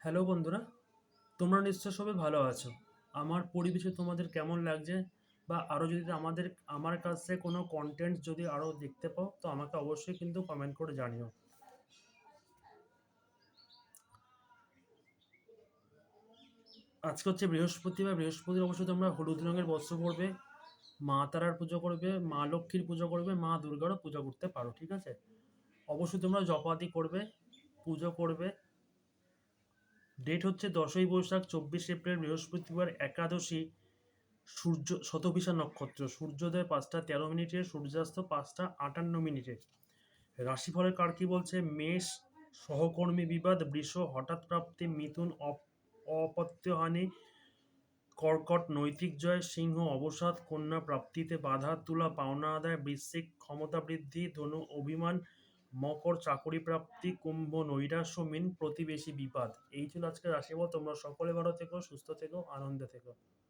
Hello বন্ধুরা, তোমরা নিশ্চয় সবাই ভালো আছো। আমার পরিবেশে তোমাদের কেমন লাগছে, বা আরও যদি আমার কাছে কোনো কন্টেন্ট যদি আরও দেখতে পাও তো আমাকে অবশ্যই কিন্তু কমেন্ট করে জানিও। আজকে হচ্ছে বৃহস্পতিবার। বৃহস্পতিবার অবশ্যই তোমরা হলুদ রঙের বস্ত্র পরবে, মা তারার পুজো করবে, মা লক্ষ্মীর পুজো করবে, মা দুর্গারও পুজো করতে পারো, ঠিক আছে? অবশ্যই তোমরা জপাদি করবে, পুজো করবে। ডেট হচ্ছে 10ই বৈশাখ, 24 এপ্রিল, বৃহস্পতিবার, একাদশী। সূর্য শতভিষা নক্ষত্র, সূর্যোদয় 5টা 13 মিনিটে, সূর্যাস্ত 5টা 58 মিনিটে। রাশিফলের কার কি বলছে? মেষ সহকর্মী বিবাদ, বৃষ হঠাৎ প্রাপ্তি, মিথুন অপত্যহানি, কর্কট নৈতিক জয়, সিংহ অবসাদ, কন্যা প্রাপ্তিতে বাধা, তুলা পাওনা আদায়, বৃশ্চিক ক্ষমতা বৃদ্ধি, ধনু অভিমান, মকর চাকরি প্রাপ্তি, কুম্ভ নৈরাশ্য, মীন প্রতিবেশী বিবাদ। এই ছিল আজকে রাশিফল। তোমরা সকলে ভালো থেকো, সুস্থ থেকো, আনন্দে থেকো।